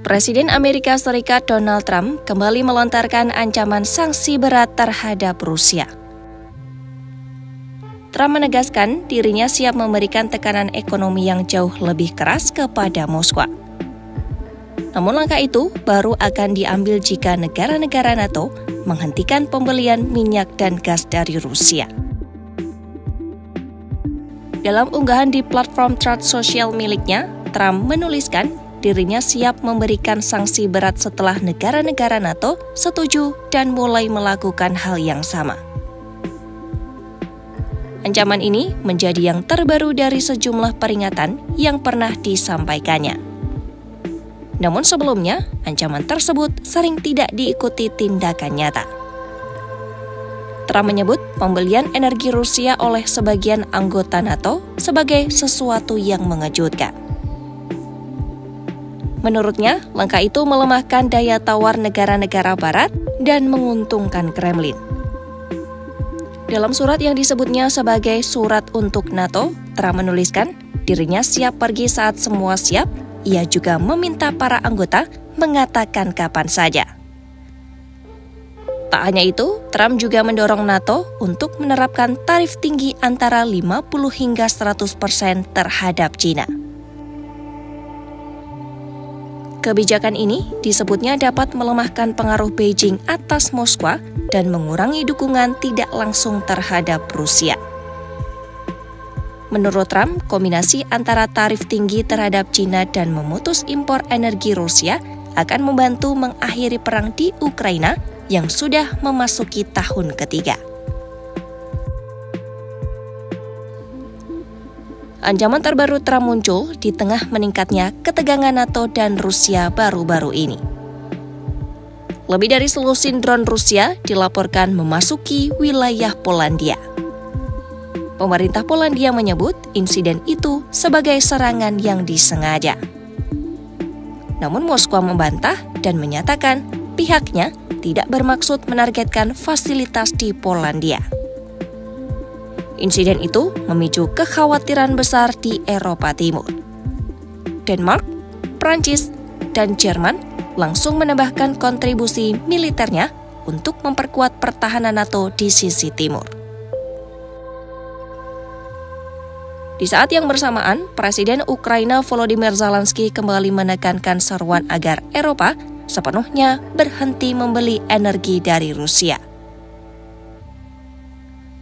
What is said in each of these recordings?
Presiden Amerika Serikat Donald Trump kembali melontarkan ancaman sanksi berat terhadap Rusia. Trump menegaskan dirinya siap memberikan tekanan ekonomi yang jauh lebih keras kepada Moskwa. Namun langkah itu baru akan diambil jika negara-negara NATO menghentikan pembelian minyak dan gas dari Rusia. Dalam unggahan di platform Truth Social miliknya, Trump menuliskan dirinya siap memberikan sanksi berat setelah negara-negara NATO setuju dan mulai melakukan hal yang sama. Ancaman ini menjadi yang terbaru dari sejumlah peringatan yang pernah disampaikannya. Namun sebelumnya, ancaman tersebut sering tidak diikuti tindakan nyata. Trump menyebut pembelian energi Rusia oleh sebagian anggota NATO sebagai sesuatu yang mengejutkan. Menurutnya, langkah itu melemahkan daya tawar negara-negara Barat dan menguntungkan Kremlin. Dalam surat yang disebutnya sebagai surat untuk NATO, Trump menuliskan dirinya siap pergi saat semua siap. Ia juga meminta para anggota mengatakan kapan saja. Tak hanya itu, Trump juga mendorong NATO untuk menerapkan tarif tinggi antara 50 hingga 100% terhadap China. Kebijakan ini disebutnya dapat melemahkan pengaruh Beijing atas Moskwa dan mengurangi dukungan tidak langsung terhadap Rusia. Menurut Trump, kombinasi antara tarif tinggi terhadap China dan memutus impor energi Rusia akan membantu mengakhiri perang di Ukraina yang sudah memasuki tahun ketiga. Ancaman terbaru Trump muncul di tengah meningkatnya ketegangan NATO dan Rusia baru-baru ini. Lebih dari selusin drone Rusia dilaporkan memasuki wilayah Polandia. Pemerintah Polandia menyebut insiden itu sebagai serangan yang disengaja. Namun Moskwa membantah dan menyatakan pihaknya tidak bermaksud menargetkan fasilitas di Polandia. Insiden itu memicu kekhawatiran besar di Eropa Timur. Denmark, Prancis, dan Jerman langsung menambahkan kontribusi militernya untuk memperkuat pertahanan NATO di sisi timur. Di saat yang bersamaan, Presiden Ukraina Volodymyr Zelensky kembali menekankan seruan agar Eropa sepenuhnya berhenti membeli energi dari Rusia.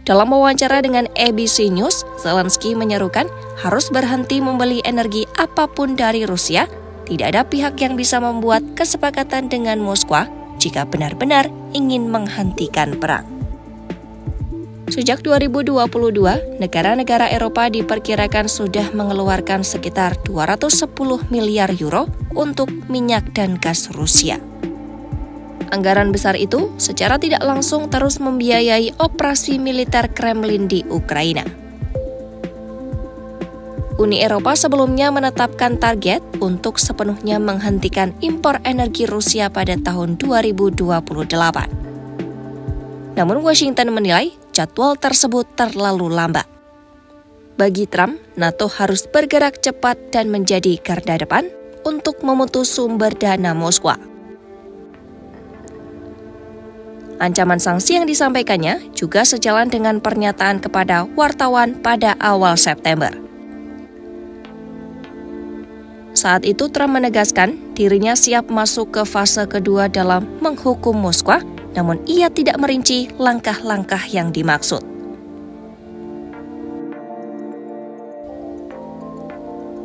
Dalam wawancara dengan ABC News, Zelensky menyerukan harus berhenti membeli energi apapun dari Rusia. Tidak ada pihak yang bisa membuat kesepakatan dengan Moskwa jika benar-benar ingin menghentikan perang. Sejak 2022, negara-negara Eropa diperkirakan sudah mengeluarkan sekitar 210 miliar euro untuk minyak dan gas Rusia. Anggaran besar itu secara tidak langsung terus membiayai operasi militer Kremlin di Ukraina. Uni Eropa sebelumnya menetapkan target untuk sepenuhnya menghentikan impor energi Rusia pada tahun 2028. Namun Washington menilai jadwal tersebut terlalu lambat. Bagi Trump, NATO harus bergerak cepat dan menjadi garda depan untuk memutus sumber dana Moskwa. Ancaman sanksi yang disampaikannya juga sejalan dengan pernyataan kepada wartawan pada awal September. Saat itu Trump menegaskan dirinya siap masuk ke fase kedua dalam menghukum Moskwa, namun ia tidak merinci langkah-langkah yang dimaksud.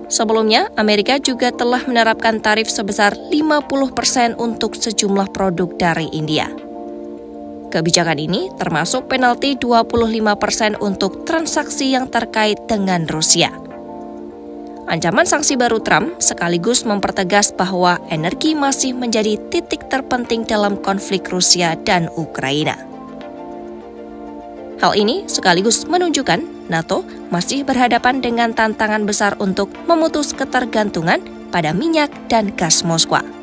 Sebelumnya, Amerika juga telah menerapkan tarif sebesar 50% untuk sejumlah produk dari India. Kebijakan ini termasuk penalti 25% untuk transaksi yang terkait dengan Rusia. Ancaman sanksi baru Trump sekaligus mempertegas bahwa energi masih menjadi titik terpenting dalam konflik Rusia dan Ukraina. Hal ini sekaligus menunjukkan NATO masih berhadapan dengan tantangan besar untuk memutus ketergantungan pada minyak dan gas Moskwa.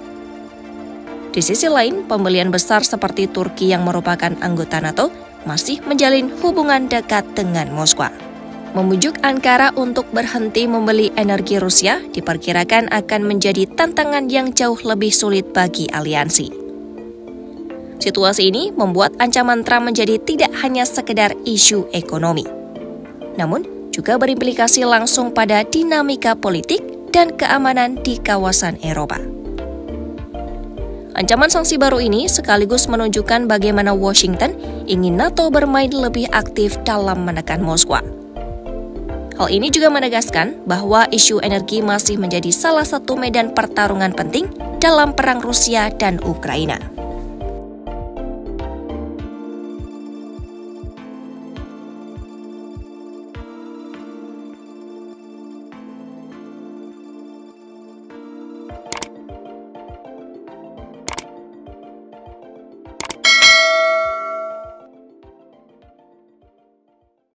Di sisi lain, pembelian besar seperti Turki yang merupakan anggota NATO masih menjalin hubungan dekat dengan Moskwa. Membujuk Ankara untuk berhenti membeli energi Rusia diperkirakan akan menjadi tantangan yang jauh lebih sulit bagi aliansi. Situasi ini membuat ancaman Trump menjadi tidak hanya sekedar isu ekonomi, namun juga berimplikasi langsung pada dinamika politik dan keamanan di kawasan Eropa. Ancaman sanksi baru ini sekaligus menunjukkan bagaimana Washington ingin NATO bermain lebih aktif dalam menekan Moskwa. Hal ini juga menegaskan bahwa isu energi masih menjadi salah satu medan pertarungan penting dalam perang Rusia dan Ukraina.